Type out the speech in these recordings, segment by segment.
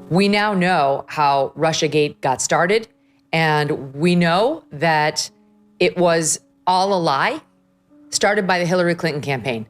We now know how Russiagate got started, and we know that it was all a lie started by the Hillary Clinton campaign.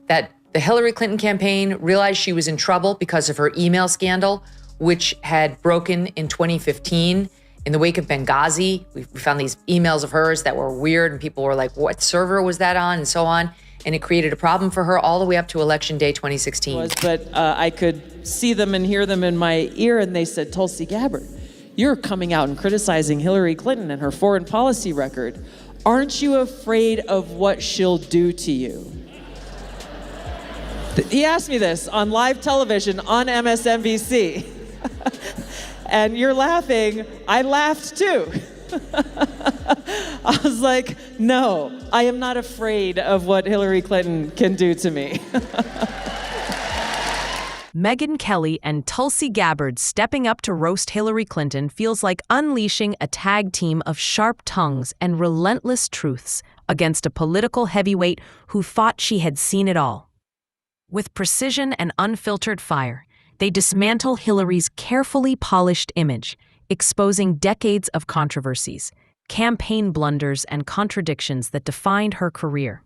That the Hillary Clinton campaign realized she was in trouble because of her email scandal, which had broken in 2015 in the wake of Benghazi. We found these emails of hers that were weird, and people were like, what server was that on, and so on. And it created a problem for her all the way up to Election Day 2016. But I could see them and hear them in my ear, and they said, Tulsi Gabbard, you're coming out and criticizing Hillary Clinton and her foreign policy record. Aren't you afraid of what she'll do to you? He asked me this on live television on MSNBC. And you're laughing. I laughed too. I was like, no, I am not afraid of what Hillary Clinton can do to me. Megyn Kelly and Tulsi Gabbard stepping up to roast Hillary Clinton feels like unleashing a tag team of sharp tongues and relentless truths against a political heavyweight who thought she had seen it all. With precision and unfiltered fire, they dismantle Hillary's carefully polished image, exposing decades of controversies, campaign blunders, and contradictions that defined her career.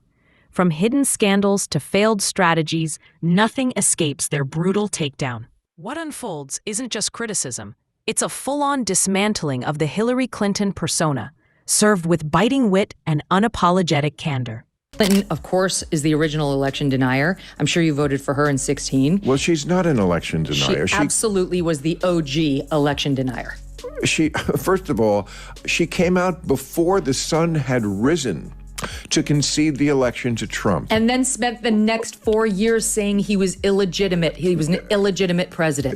From hidden scandals to failed strategies, nothing escapes their brutal takedown. What unfolds isn't just criticism, it's a full-on dismantling of the Hillary Clinton persona, served with biting wit and unapologetic candor. Clinton, of course, is the original election denier. I'm sure you voted for her in 2016. Well, she's not an election denier. She absolutely was the OG election denier. First of all, she came out before the sun had risen to concede the election to Trump. And then spent the next 4 years saying he was illegitimate. He was an illegitimate president.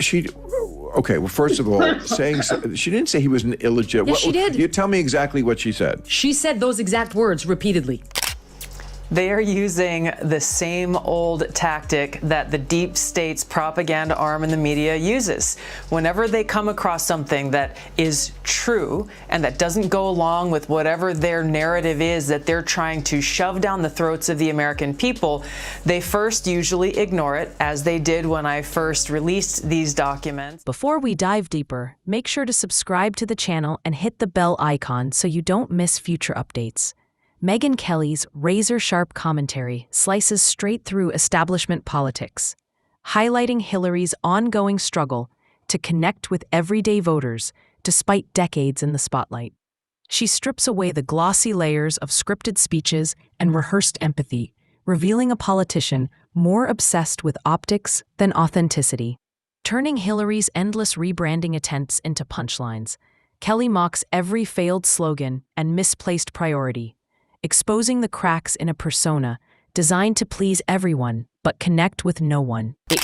Okay, well, first of all, she didn't say he was an illegitimate. Yes, she did. You tell me exactly what she said. She said those exact words repeatedly. They are using the same old tactic that the deep state's propaganda arm in the media uses. Whenever they come across something that is true and that doesn't go along with whatever their narrative is that they're trying to shove down the throats of the American people, they first usually ignore it, as they did when I first released these documents. Before we dive deeper, make sure to subscribe to the channel and hit the bell icon so you don't miss future updates. Megyn Kelly's razor-sharp commentary slices straight through establishment politics, highlighting Hillary's ongoing struggle to connect with everyday voters despite decades in the spotlight. She strips away the glossy layers of scripted speeches and rehearsed empathy, revealing a politician more obsessed with optics than authenticity. Turning Hillary's endless rebranding attempts into punchlines, Kelly mocks every failed slogan and misplaced priority, exposing the cracks in a persona designed to please everyone but connect with no one. They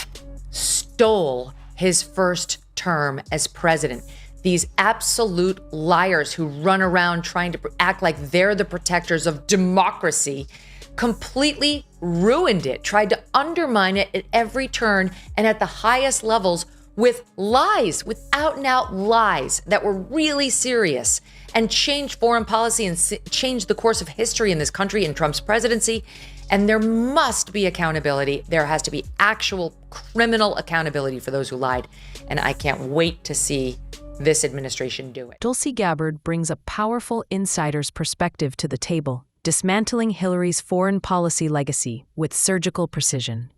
stole his first term as president. These absolute liars who run around trying to act like they're the protectors of democracy completely ruined it, tried to undermine it at every turn and at the highest levels with lies, with out-and-out lies that were really serious, and changed foreign policy and changed the course of history in this country in Trump's presidency. And there must be accountability. There has to be actual criminal accountability for those who lied. And I can't wait to see this administration do it. Tulsi Gabbard brings a powerful insider's perspective to the table, dismantling Hillary's foreign policy legacy with surgical precision.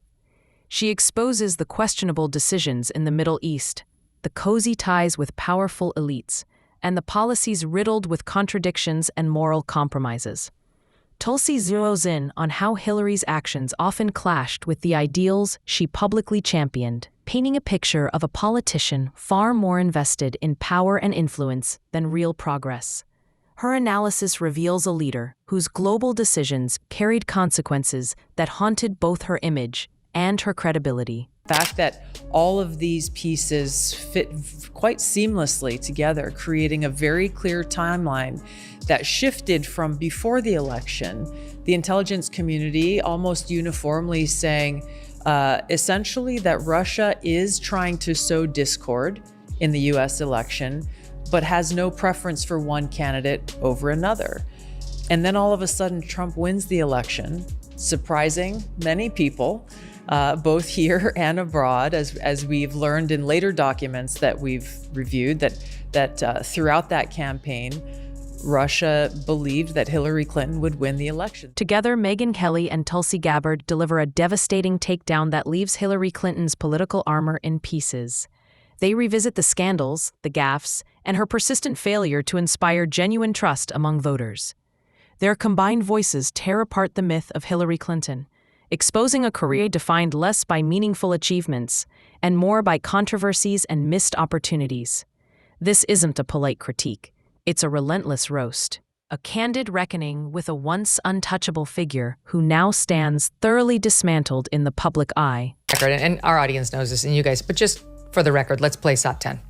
She exposes the questionable decisions in the Middle East, the cozy ties with powerful elites, and the policies riddled with contradictions and moral compromises. Tulsi zeroes in on how Hillary's actions often clashed with the ideals she publicly championed, painting a picture of a politician far more invested in power and influence than real progress. Her analysis reveals a leader whose global decisions carried consequences that haunted both her image and her credibility. The fact that all of these pieces fit quite seamlessly together, creating a very clear timeline that shifted from before the election, the intelligence community almost uniformly saying essentially that Russia is trying to sow discord in the US election, but has no preference for one candidate over another. And then all of a sudden, Trump wins the election, surprising many people. both here and abroad, as we've learned in later documents that we've reviewed, that throughout that campaign, Russia believed that Hillary Clinton would win the election. Together, Megyn Kelly and Tulsi Gabbard deliver a devastating takedown that leaves Hillary Clinton's political armor in pieces. They revisit the scandals, the gaffes, and her persistent failure to inspire genuine trust among voters. Their combined voices tear apart the myth of Hillary Clinton, exposing a career defined less by meaningful achievements and more by controversies and missed opportunities. This isn't a polite critique. It's a relentless roast, a candid reckoning with a once untouchable figure who now stands thoroughly dismantled in the public eye. And our audience knows this, and you guys, but just for the record, let's play SOT 10.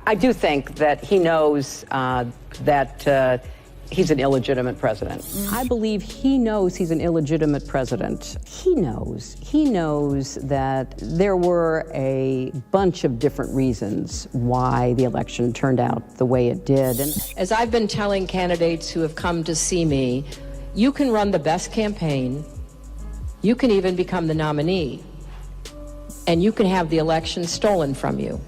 I do think that he knows that he's an illegitimate president. I believe he knows he's an illegitimate president. He knows that there were a bunch of different reasons why the election turned out the way it did. And as I've been telling candidates who have come to see me, you can run the best campaign, you can even become the nominee, and you can have the election stolen from you.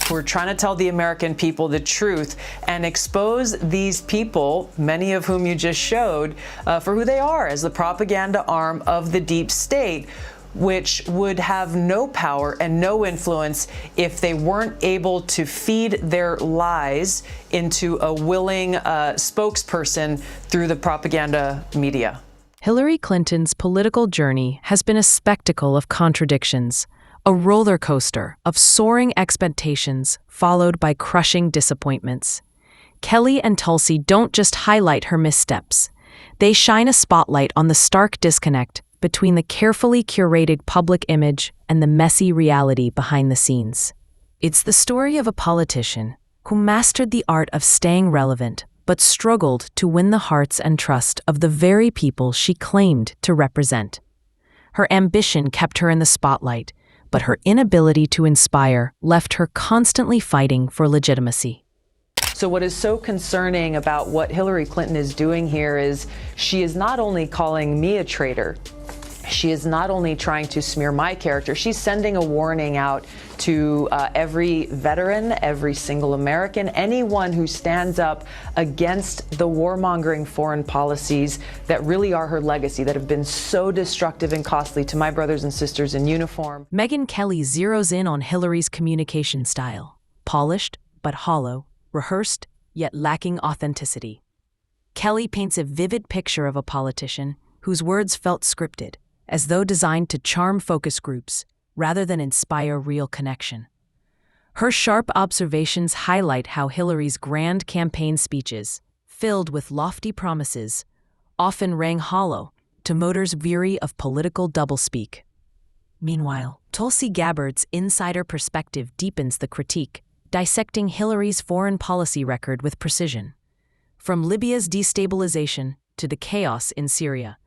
We're trying to tell the American people the truth and expose these people, many of whom you just showed, for who they are as the propaganda arm of the deep state, which would have no power and no influence if they weren't able to feed their lies into a willing spokesperson through the propaganda media. Hillary Clinton's political journey has been a spectacle of contradictions, a roller coaster of soaring expectations followed by crushing disappointments. Kelly and Tulsi don't just highlight her missteps. They shine a spotlight on the stark disconnect between the carefully curated public image and the messy reality behind the scenes. It's the story of a politician who mastered the art of staying relevant but struggled to win the hearts and trust of the very people she claimed to represent. Her ambition kept her in the spotlight, but her inability to inspire left her constantly fighting for legitimacy. So what is so concerning about what Hillary Clinton is doing here is she is not only calling me a traitor, she is not only trying to smear my character, she's sending a warning out to every veteran, every single American, anyone who stands up against the warmongering foreign policies that really are her legacy, that have been so destructive and costly to my brothers and sisters in uniform. Megyn Kelly zeroes in on Hillary's communication style, polished but hollow, rehearsed yet lacking authenticity. Kelly paints a vivid picture of a politician whose words felt scripted, as though designed to charm focus groups rather than inspire real connection. Her sharp observations highlight how Hillary's grand campaign speeches, filled with lofty promises, often rang hollow to voters weary of political doublespeak. Meanwhile, Tulsi Gabbard's insider perspective deepens the critique, dissecting Hillary's foreign policy record with precision. From Libya's destabilization to the chaos in Syria,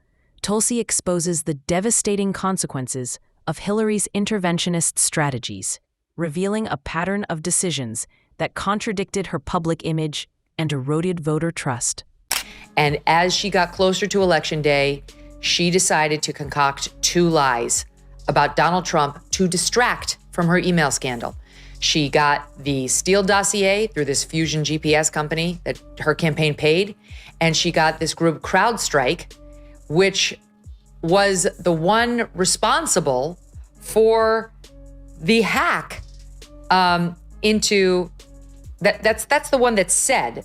Tulsi exposes the devastating consequences of Hillary's interventionist strategies, revealing a pattern of decisions that contradicted her public image and eroded voter trust. And as she got closer to Election Day, she decided to concoct 2 lies about Donald Trump to distract from her email scandal. She got the Steele dossier through this Fusion GPS company that her campaign paid, and she got this group CrowdStrike, which was the one responsible for the hack into that. That's the one that said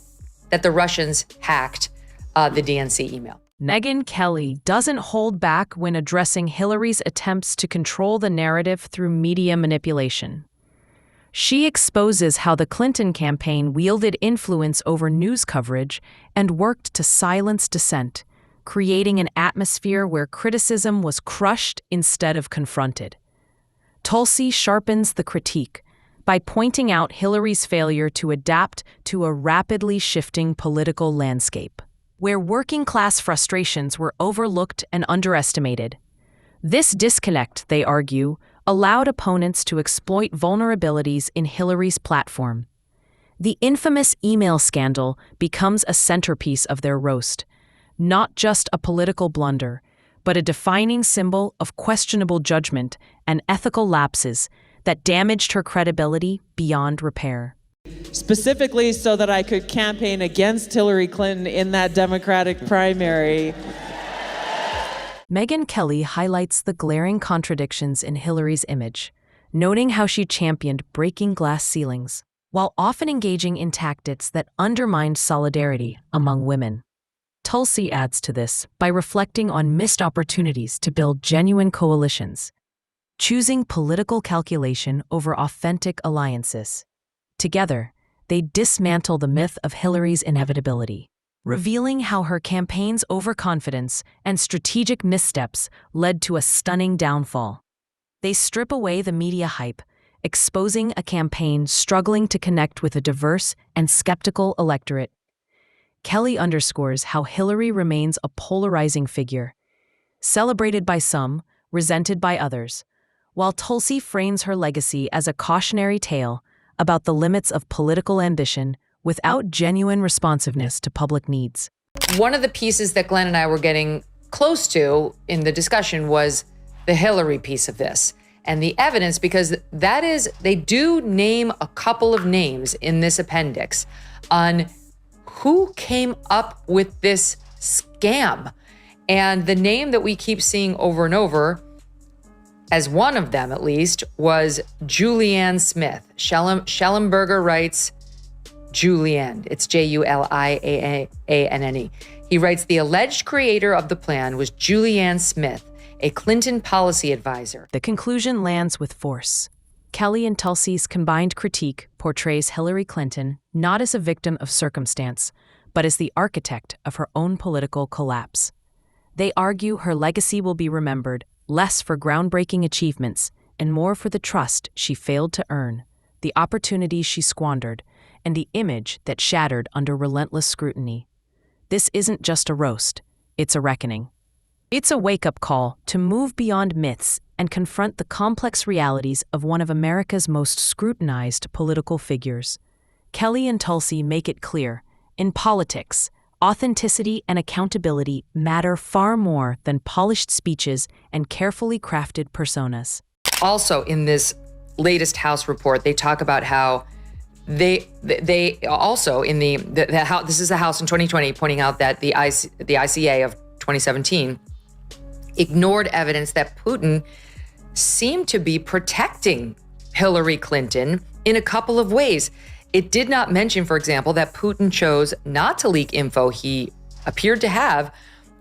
that the Russians hacked the DNC email. Megyn Kelly doesn't hold back when addressing Hillary's attempts to control the narrative through media manipulation. She exposes how the Clinton campaign wielded influence over news coverage and worked to silence dissent, creating an atmosphere where criticism was crushed instead of confronted. Tulsi sharpens the critique by pointing out Hillary's failure to adapt to a rapidly shifting political landscape, where working-class frustrations were overlooked and underestimated. This disconnect, they argue, allowed opponents to exploit vulnerabilities in Hillary's platform. The infamous email scandal becomes a centerpiece of their roast, not just a political blunder, but a defining symbol of questionable judgment and ethical lapses that damaged her credibility beyond repair. Specifically so that I could campaign against Hillary Clinton in that Democratic primary. Megyn Kelly highlights the glaring contradictions in Hillary's image, noting how she championed breaking glass ceilings, while often engaging in tactics that undermined solidarity among women. Tulsi adds to this by reflecting on missed opportunities to build genuine coalitions, choosing political calculation over authentic alliances. Together, they dismantle the myth of Hillary's inevitability, revealing how her campaign's overconfidence and strategic missteps led to a stunning downfall. They strip away the media hype, exposing a campaign struggling to connect with a diverse and skeptical electorate. Kelly underscores how Hillary remains a polarizing figure, celebrated by some, resented by others, while Tulsi frames her legacy as a cautionary tale about the limits of political ambition without genuine responsiveness to public needs. One of the pieces that Glenn and I were getting close to in the discussion was the Hillary piece of this and the evidence, because that is, they do name a couple of names in this appendix on who came up with this scam. And the name that we keep seeing over and over, as one of them at least, was Julianne Smith. Schellenberger writes Julianne. It's Julianne. He writes, the alleged creator of the plan was Julianne Smith, a Clinton policy advisor. The conclusion lands with force. Kelly and Tulsi's combined critique portrays Hillary Clinton not as a victim of circumstance, but as the architect of her own political collapse. They argue her legacy will be remembered less for groundbreaking achievements and more for the trust she failed to earn, the opportunities she squandered, and the image that shattered under relentless scrutiny. This isn't just a roast, it's a reckoning. It's a wake-up call to move beyond myths and confront the complex realities of one of America's most scrutinized political figures. Kelly and Tulsi make it clear, in politics, authenticity and accountability matter far more than polished speeches and carefully crafted personas. Also, in this latest House report, they talk about how they also in the House, this is the House in 2020, pointing out that the ICA of 2017 ignored evidence that Putin seemed to be protecting Hillary Clinton in a couple of ways. It did not mention, for example, that Putin chose not to leak info he appeared to have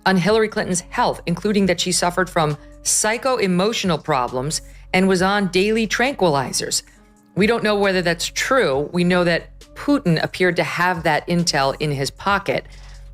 on Hillary Clinton's health, including that she suffered from psycho-emotional problems and was on daily tranquilizers. We don't know whether that's true. We know that Putin appeared to have that intel in his pocket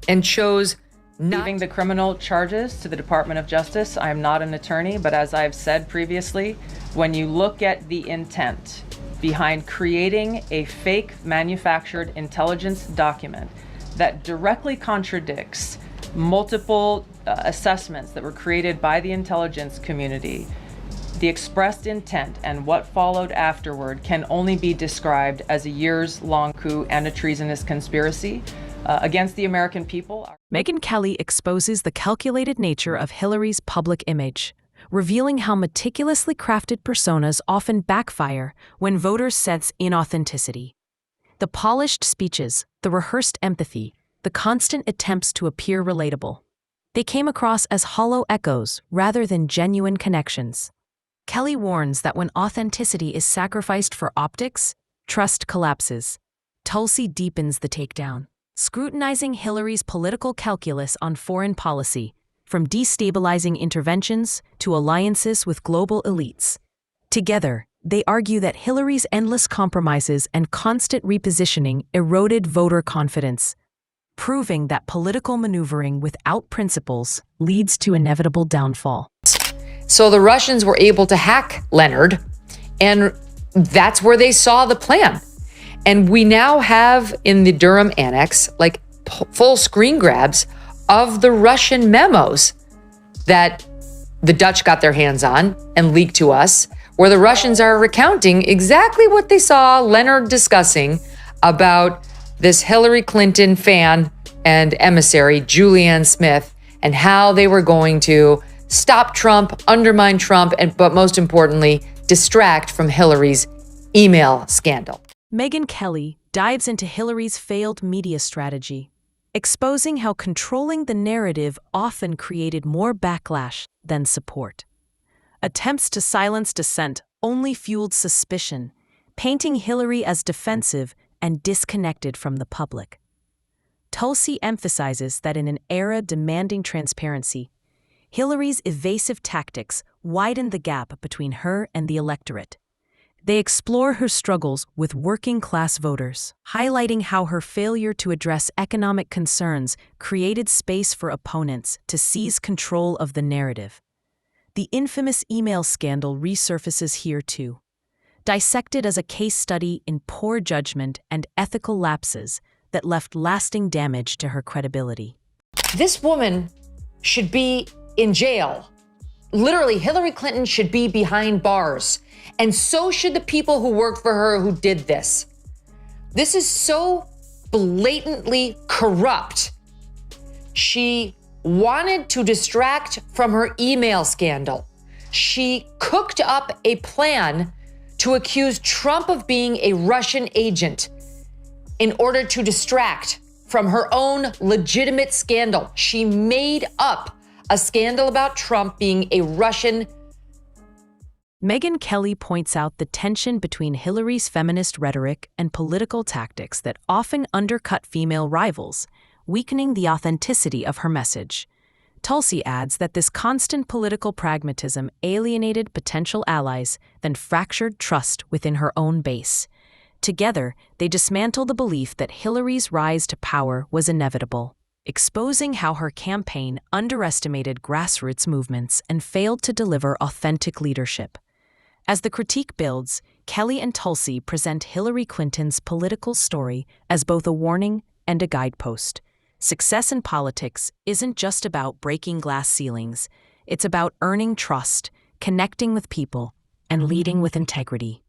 and chose not. Leaving the criminal charges to the Department of Justice. I am not an attorney, but as I've said previously, when you look at the intent behind creating a fake manufactured intelligence document that directly contradicts multiple assessments that were created by the intelligence community, the expressed intent and what followed afterward can only be described as a years-long coup and a treasonous conspiracy against the American people. Megyn Kelly exposes the calculated nature of Hillary's public image, revealing how meticulously crafted personas often backfire when voters sense inauthenticity. The polished speeches, the rehearsed empathy, the constant attempts to appear relatable. They came across as hollow echoes rather than genuine connections. Kelly warns that when authenticity is sacrificed for optics, trust collapses. Tulsi deepens the takedown, scrutinizing Hillary's political calculus on foreign policy, from destabilizing interventions to alliances with global elites. Together, they argue that Hillary's endless compromises and constant repositioning eroded voter confidence, proving that political maneuvering without principles leads to inevitable downfall. So the Russians were able to hack Leonard, and that's where they saw the plan. And we now have in the Durham Annex, like full screen grabs of the Russian memos that the Dutch got their hands on and leaked to us, where the Russians are recounting exactly what they saw Leonard discussing about this Hillary Clinton fan and emissary, Julianne Smith, and how they were going to stop Trump, undermine Trump, but most importantly, distract from Hillary's email scandal. Megyn Kelly dives into Hillary's failed media strategy, exposing how controlling the narrative often created more backlash than support. Attempts to silence dissent only fueled suspicion, painting Hillary as defensive and disconnected from the public. Tulsi emphasizes that in an era demanding transparency, Hillary's evasive tactics widen the gap between her and the electorate. They explore her struggles with working-class voters, highlighting how her failure to address economic concerns created space for opponents to seize control of the narrative. The infamous email scandal resurfaces here too, dissected as a case study in poor judgment and ethical lapses that left lasting damage to her credibility. This woman should be in jail. Literally, Hillary Clinton should be behind bars. And so should the people who worked for her who did this. This is so blatantly corrupt. She wanted to distract from her email scandal. She cooked up a plan to accuse Trump of being a Russian agent in order to distract from her own legitimate scandal. She made up a scandal about Trump being a Russian. Megyn Kelly points out the tension between Hillary's feminist rhetoric and political tactics that often undercut female rivals, weakening the authenticity of her message. Tulsi adds that this constant political pragmatism alienated potential allies, then fractured trust within her own base. Together, they dismantle the belief that Hillary's rise to power was inevitable, exposing how her campaign underestimated grassroots movements and failed to deliver authentic leadership. As the critique builds, Kelly and Tulsi present Hillary Clinton's political story as both a warning and a guidepost. Success in politics isn't just about breaking glass ceilings. It's about earning trust, connecting with people, and leading with integrity.